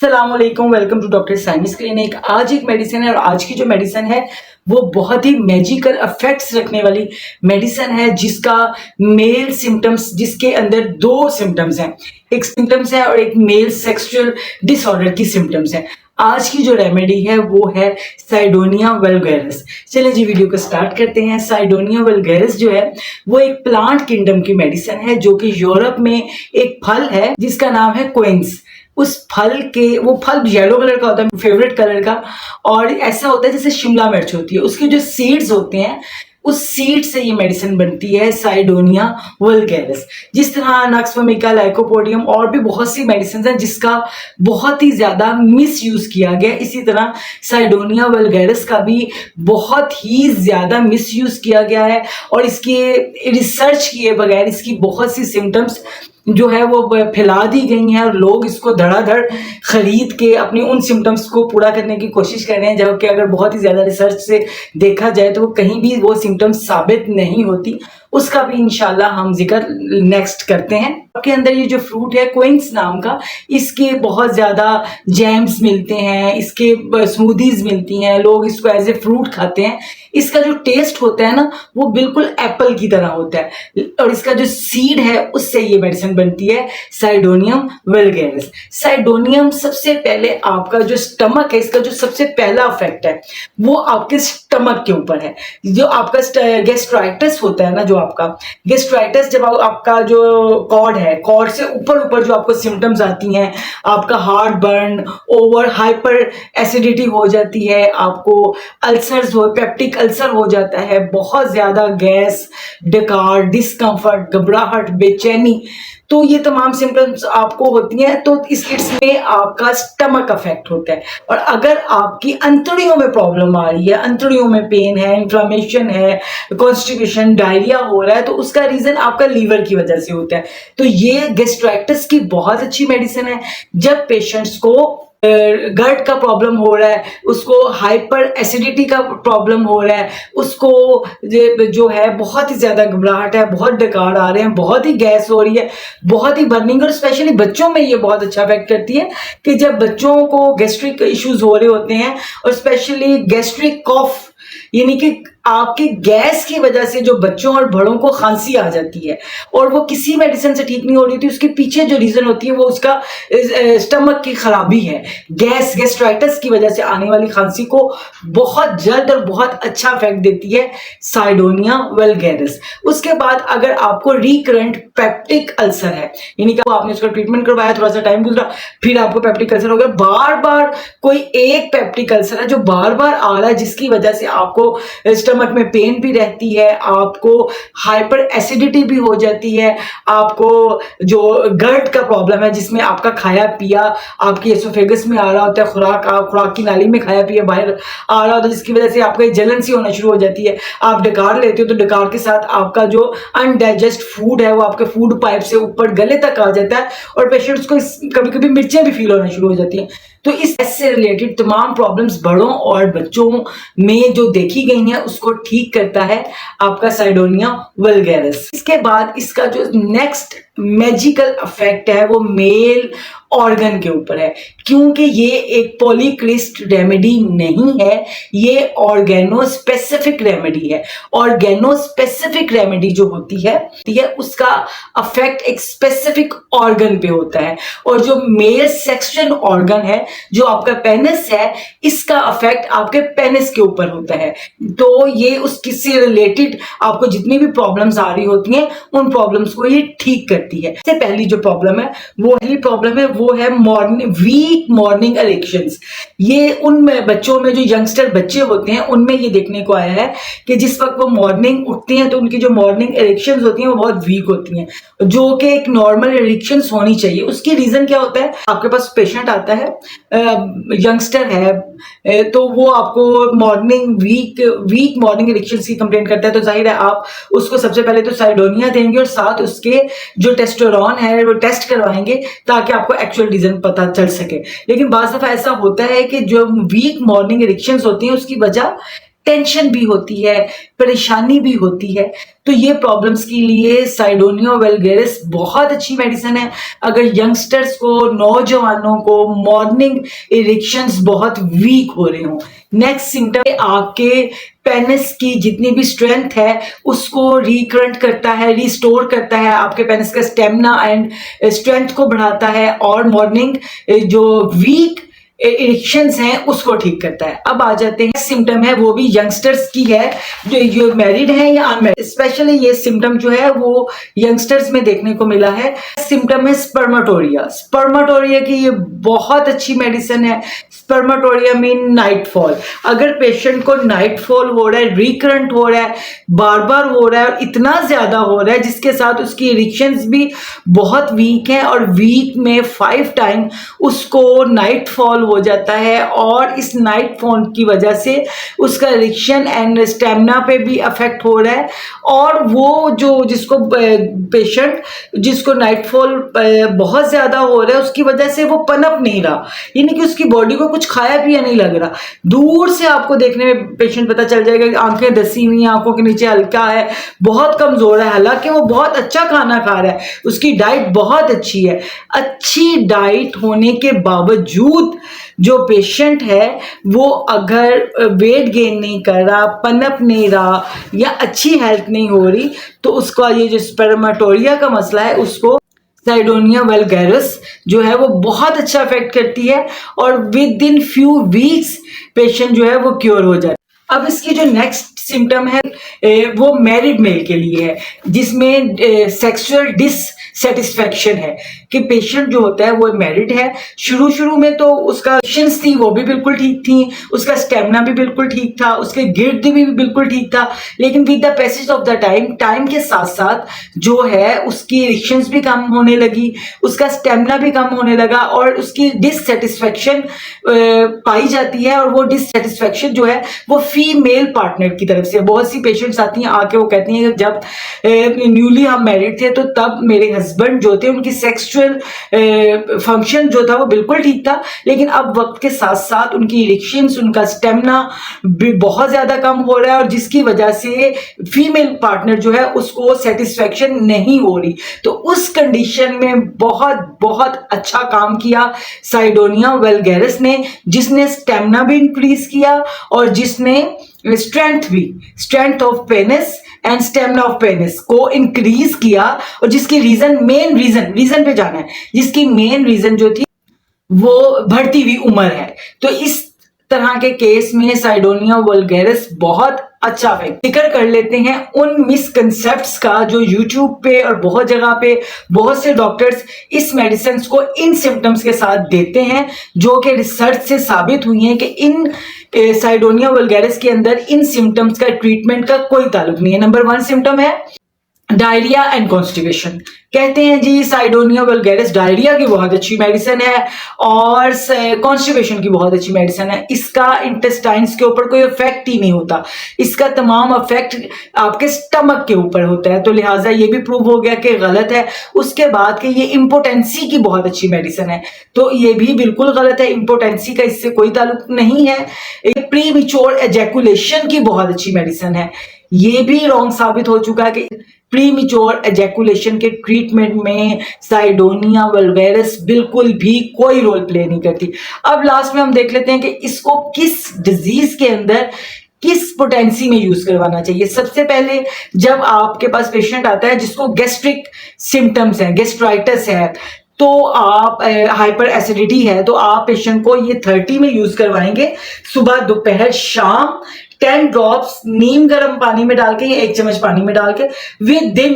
अस्सलामुअलैकुम, welcome to doctor साइनिस clinic. आज एक मेडिसिन है और आज की जो मेडिसिन है वो बहुत ही मैजिकल इफेक्ट्स रखने वाली मेडिसिन है, जिसका मेल सिम्टम्स, जिसके अंदर दो सिम्टम्स हैं, एक सिम्टम्स है और एक मेल सेक्सुअल डिसऑर्डर की सिम्टम्स है। आज की जो रेमेडी है वो है साइडोनिया वल्गैरिस। चलिए जी वीडियो को स्टार्ट करते हैं। साइडोनिया वल्गैरिस जो है वो एक प्लांट किंगडम की मेडिसिन है, जो कि यूरोप में एक फल है जिसका नाम है क्विंस। उस फल के, वो फल येलो कलर का होता है, फेवरेट कलर का, और ऐसा होता है जैसे शिमला मिर्च होती है, उसके जो सीड्स होते हैं उस सीड से ये मेडिसिन बनती है, साइडोनिया वल्गैरिस। जिस तरह नक्स वोमिका, लाइकोपोडियम और भी बहुत सी मेडिसिन हैं जिसका बहुत ही ज्यादा मिस यूज किया गया, इसी तरह साइडोनिया वल्गैरिस का भी बहुत ही ज्यादा मिस यूज किया गया है। और इसके रिसर्च किए बगैर इसकी बहुत सी सिम्टम्स जो है वो फैला दी गई हैं और लोग इसको धड़ाधड़ खरीद के अपनी उन सिम्टम्स को पूरा करने की कोशिश कर रहे हैं, जबकि अगर बहुत ही ज्यादा रिसर्च से देखा जाए तो वो कहीं भी वो सिम्टम्स साबित नहीं होती। उसका भी इंशाल्लाह हम जिक्र नेक्स्ट करते हैं। आपके अंदर ये जो फ्रूट है क्विंस नाम का, इसके बहुत ज्यादा जैम्स मिलते हैं, इसके स्मूदीज मिलती हैं, लोग इसको एज ए फ्रूट खाते हैं। इसका जो टेस्ट होता है ना वो बिल्कुल एप्पल की तरह होता है, और इसका जो सीड है उससे ये मेडिसिन बनती है, साइडोनियम वल्गैरिस। साइडोनियम सबसे पहले आपका जो स्टमक है, इसका जो सबसे पहला इफेक्ट है वो आपके स्टमक के ऊपर है। जो आपका गैस्ट्राइटिस होता है ना, जो आपका गैस्ट्राइटिस, जब आपका जो कॉर्ड है, कॉर्ड से ऊपर ऊपर जो आपको सिम्टम्स आती हैं, आपका heart burn, over hyper acidity हो जाती है, आपको अल्सर्स हो, पेप्टिक अल्सर हो जाता है, बहुत ज्यादा गैस, डकार, डिस्कम्फर्ट, घबराहट, बेचैनी, तो ये तमाम सिम्टम्स आपको होती हैं, तो इसमें आपका स्टमक अफेक्ट होता है। और अगर आपकी अंतड़ियों में प्रॉब्लम आ रही है, अंतड़ियों में पेन है, इंफ्लेमेशन है, कॉन्स्टिपेशन, डायरिया हो रहा है, तो उसका रीजन आपका लीवर की वजह से होता है। तो ये गैस्ट्राइटिस की बहुत अच्छी मेडिसिन है। जब पेशेंट्स को गट का प्रॉब्लम हो रहा है, उसको हाइपर एसिडिटी का प्रॉब्लम हो रहा है, उसको जो है बहुत ही ज्यादा घबराहट है, बहुत डकार आ रहे हैं, बहुत ही गैस हो रही है, बहुत ही बर्निंग, और स्पेशली बच्चों में ये बहुत अच्छा इफेक्ट करती है कि जब बच्चों को गैस्ट्रिक इश्यूज हो रहे होते हैं, और स्पेशली गैस्ट्रिक कॉफ, यानी कि आपकी गैस की वजह से जो बच्चों और बड़ों को खांसी आ जाती है और वो किसी मेडिसिन से ठीक नहीं हो रही थी, उसके पीछे जो रीजन होती है वो उसका स्टमक की खराबी है। गैस्ट्राइटिस की वजह से आने वाली खांसी को बहुत जल्द और बहुत अच्छा इफेक्ट देती है साइडोनिया वल्गैरिस। उसके बाद अगर आपको रिकरेंट पेप्टिक अल्सर है, यानी कि आपने उसका ट्रीटमेंट करवाया, थोड़ा सा टाइम गुजरा, फिर आपको पेप्टिक अल्सर हो गया, बार बार कोई एक पेप्टिक अल्सर है जो बार बार आ रहा है, जिसकी वजह से आपको स्टमक में पेन भी रहती है, आपको हाइपर एसिडिटी भी हो जाती है, आपको जो गट का प्रॉब्लम है जिसमें आपका खाया पिया आपके एसोफेगस में आ रहा होता है, खुराक की नाली में खाया पिया बाहर आ रहा होता है, जिसकी वजह से आपका जलन सी होना शुरू हो जाती है। आप डकार लेते हो तो डकार के साथ आपका जो अनडाइजेस्ट फूड है वो आपके फूड पाइप से ऊपर गले तक आ जाता है, और पेशेंट्स को कभी कभी मिर्चें भी फील होना शुरू हो जाती हैं। तो इससे रिलेटेड तमाम प्रॉब्लम्स बड़ों और बच्चों में जो देखी गई हैं उसको ठीक करता है आपका साइडोनिया वल्गैरिस। इसके बाद इसका जो नेक्स्ट मैजिकल इफेक्ट है वो मेल ऑर्गन के ऊपर है, क्योंकि ये एक पॉलीक्रिस्ट रेमेडी नहीं है, ये ऑर्गेनो स्पेसिफिक रेमेडी है। ऑर्गेनो स्पेसिफिक रेमेडी जो होती है उसका इफेक्ट एक स्पेसिफिक ऑर्गन पे होता है, और जो मेल सेक्शन ऑर्गन है, जो आपका पेनिस है, इसका इफेक्ट आपके पेनिस के ऊपर होता है। तो ये उसकी से रिलेटेड आपको जितनी भी प्रॉब्लम्स आ रही होती हैं उन प्रॉब्लम्स को ये ठीक करती है। सबसे पहली जो प्रॉब्लम है वो है वीक मॉर्निंग इरेक्शंस। ये उन बच्चों में, जो यंगस्टर बच्चे होते हैं, उनमें ये देखने को आया है कि जिस वक्त वो मॉर्निंग उठते हैं तो उनकी जो मॉर्निंग इरेक्शंस होती हैं वो बहुत वीक होती हैं, जो कि एक नॉर्मल इरेक्शंस होनी चाहिए। उसकी रीजन क्या होता है? आपके पास पेशेंट आता है, यंगस्टर है, तो वो आपको वीक मॉर्निंग इरेक्शंस की कंप्लेंट करता है, तो जाहिर है आप उसको सबसे पहले तो साइडोनिया देंगे और साथ उसके जो टेस्टोस्टेरोन है वो टेस्ट करवाएंगे ताकि आपको एक्चुअल रीजन पता चल सके। लेकिन बाज़ दफा ऐसा होता है कि जो वीक मॉर्निंग इरेक्शंस होती हैं उसकी वजह टेंशन भी होती है, परेशानी भी होती है। तो ये प्रॉब्लम्स के लिए साइडोनिया वल्गैरिस बहुत अच्छी मेडिसिन है। अगर यंगस्टर्स को, नौजवानों को मॉर्निंग इरेक्शंस बहुत वीक हो रहे हो। नेक्स्ट सिम्टम आपके पेनिस की जितनी भी स्ट्रेंथ है उसको रिकरेंट करता है, रिस्टोर करता है, आपके पेनिस का स्टेमिना एंड स्ट्रेंथ को बढ़ाता है और मॉर्निंग जो वीक इरेक्शंस हैं उसको ठीक करता है। अब आ जाते हैं, सिम्टम है वो भी यंगस्टर्स की है, जो मैरिड है या अनमैरिड। स्पेशली ये सिम्टम जो है वो यंगस्टर्स में देखने को मिला है। सिम्टम है स्पर्मेटोरिया। स्पर्मेटोरिया की ये बहुत अच्छी मेडिसिन है। Spermatorrhoea mean nightfall. अगर पेशेंट को नाइटफॉल हो रहा है, रिकरेंट हो रहा है, बार बार हो रहा है और इतना ज्यादा हो रहा है जिसके साथ उसकी इरेक्शंस भी बहुत वीक है और वीक में 5 टाइम उसको नाइटफॉल हो जाता है और इस नाइटफॉल की वजह से उसका इरेक्शन एंड स्टेमिना पे भी अफेक्ट हो रहा है। और वो जो जिसको पेशेंट जिसको नाइटफॉल बहुत ज्यादा हो रहा है उसकी वजह से वो पनप नहीं रहा, यानी कि उसकी बॉडी को कुछ खाया पिया नहीं लग रहा। दूर से आपको देखने में पेशेंट पता चल जाएगा कि आंखें धसी हुई, आंखों के नीचे हल्का है, बहुत कमजोर है, हालांकि वो बहुत अच्छा खाना खा रहा है, उसकी डाइट बहुत अच्छी है। अच्छी डाइट होने के बावजूद जो पेशेंट है वो अगर वेट गेन नहीं कर रहा, पनप नहीं रहा या अच्छी हेल्थ नहीं हो रही, तो उसका ये जो स्पर्मेटोरिया का मसला है उसको साइडोनिया वल्गैरिस जो है वो बहुत अच्छा इफेक्ट करती है और with in few weeks patient जो है वो क्योर हो जाता है। अब इसकी जो नेक्स्ट सिम्टम है वो मैरिड मेल के लिए है, जिसमें सेक्सुअल डिससेटिस्फैक्शन है कि पेशेंट जो होता है वो मैरिड है। शुरू शुरू में तो उसका इरेक्शंस थी वो भी बिल्कुल ठीक थी, उसका स्टेमिना भी बिल्कुल ठीक था, उसके गिर्द भी बिल्कुल ठीक था, लेकिन with the passage of the time के साथ साथ जो है उसकी इरेक्शंस भी कम होने लगी, उसका स्टेमिना भी कम होने लगा और उसकी डिससेटिस्फैक्शन पाई जाती है। और वो डिससेटिस्फैक्शन जो है वो फीमेल पार्टनर की तरफ से, बहुत सी पेशेंट्स आती हैं आके वो कहती हैं कि जब न्यूली हम मैरिड थे तो तब मेरे हस्बैंड जो थे उनकी सेक्सुअल फंक्शन जो था वो बिल्कुल ठीक था, लेकिन अब वक्त के साथ साथ उनकी इरेक्शंस, उनका स्टेमिना भी बहुत ज्यादा कम हो रहा है और जिसकी वजह से फीमेल पार्टनर जो है उसको सेटिस्फैक्शन नहीं हो रही। तो उस कंडीशन में बहुत बहुत अच्छा काम किया साइडोनिया वल्गैरिस ने, जिसने स्टेमिना भी इंक्रीज किया और जिसने strength of penis and stamina of penis को इंक्रीज किया और जिसकी मेन रीजन पे जाना है, जिसकी मेन रीजन जो थी वो बढ़ती हुई उम्र है। तो इस तरह के केस में साइडोनिया वल्गैरिस बहुत अच्छा है। जिक्र कर लेते हैं उन मिसकंसेप्ट्स का जो YouTube पे और बहुत जगह पे बहुत से डॉक्टर्स इस मेडिसिन को इन सिम्टम्स के साथ देते हैं, जो कि रिसर्च से साबित हुई है कि इन साइडोनिया वल्गैरिस के अंदर इन सिम्टम्स का ट्रीटमेंट का कोई ताल्लुक नहीं है। नंबर 1 सिम्टम है डायरिया एंड कॉन्स्टिपेशन। कहते हैं जी साइडोनिया वल्गैरिस डायरिया की बहुत अच्छी मेडिसिन है और कॉन्स्टिपेशन की बहुत अच्छी मेडिसिन है। इसका इंटेस्टाइन्स के ऊपर कोई इफेक्ट ही नहीं होता, इसका तमाम इफेक्ट आपके स्टमक के ऊपर होता है। तो लिहाजा ये भी प्रूव हो गया कि गलत है। उसके बाद कि ये इम्पोटेंसी की बहुत अच्छी मेडिसिन है, तो ये भी बिल्कुल गलत है। इम्पोटेंसी का इससे कोई ताल्लुक नहीं है। ये प्रीमेच्योर एजैकुलेशन की बहुत अच्छी मेडिसिन है, ये भी रॉन्ग साबित हो चुका है कि प्रीमेच्योर एजैकुलेशन के ट्रीटमेंट में साइडोनिया वल्गैरिस बिल्कुल भी कोई रोल प्ले नहीं करती। अब लास्ट में हम देख लेते हैं कि इसको किस डिजीज के अंदर किस पोटेंसी में यूज करवाना चाहिए। सबसे पहले जब आपके पास पेशेंट आता है जिसको गैस्ट्रिक सिम्टम्स है, गैस्ट्राइटिस है, तो आप हाइपर एसिडिटी है, तो आप पेशेंट को ये 30 में यूज करवाएंगे, सुबह दोपहर शाम 10 ड्रॉप्स नीम गर्म पानी में डाल के या 1 चम्मच पानी में डाल के विद इन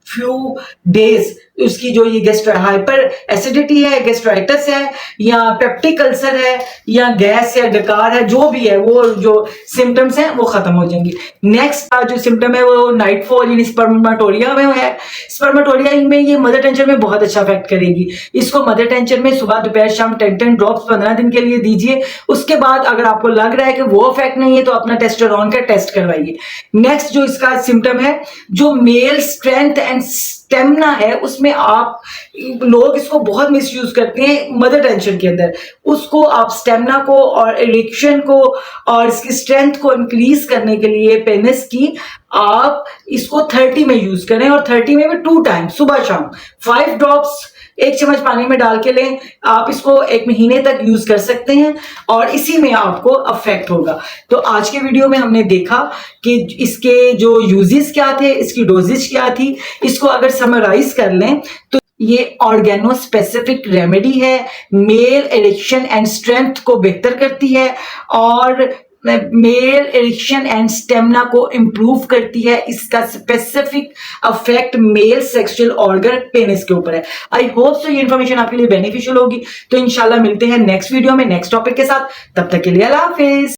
फ्यू डेज उसकी जो ये हाइपर एसिडिटी है, गैस्ट्राइटिस है या पेप्टिक अल्सर है या गैस या डकार है, जो भी है वो जो सिम्टम्स हैं वो खत्म हो जाएंगी। नेक्स्ट जो सिम्टम है वो नाइटफॉल यानी स्पर्मेटोरिया में है। स्पर्मेटोरिया में ये मदर टेंशन में बहुत अच्छा इफेक्ट करेगी। इसको मदर टेंशन में सुबह दोपहर शाम 10 ड्रॉप्स 15 दिन के लिए दीजिए। उसके बाद अगर आपको लग रहा है कि वो इफेक्ट नहीं है तो अपना टेस्टोस्टेरोन का टेस्ट करवाइए। नेक्स्ट जो इसका सिम्टम है जो मेल स्ट्रेंथ एंड स्टेमिना है उसमें आप लोग इसको बहुत मिसयूज करते हैं मदर टेंशन के अंदर। उसको आप स्टेमिना को और इरेक्शन को और इसकी स्ट्रेंथ को इंक्रीज करने के लिए पेनिस की आप इसको 30 में यूज करें, और 30 में भी 2 टाइम सुबह शाम 5 ड्रॉप्स 1 चम्मच पानी में डाल के लें। आप इसको 1 महीने तक यूज कर सकते हैं और इसी में आपको अफेक्ट होगा। तो आज के वीडियो में हमने देखा कि इसके जो यूजेस क्या थे, इसकी डोजेज क्या थी। इसको अगर समराइज कर लें तो ये ऑर्गेनो स्पेसिफिक रेमेडी है, मेल इरेक्शन एंड स्ट्रेंथ को बेहतर करती है और मेल इरेक्शन एंड स्टेमिना को इंप्रूव करती है। इसका specific affect male sexual organ penis के ऊपर है। आई होप सो ये इन्फॉर्मेशन आपके लिए बेनिफिशियल होगी। तो इंशाल्लाह मिलते हैं नेक्स्ट वीडियो में नेक्स्ट टॉपिक के साथ। तब तक के लिए अल्लाह हाफिज।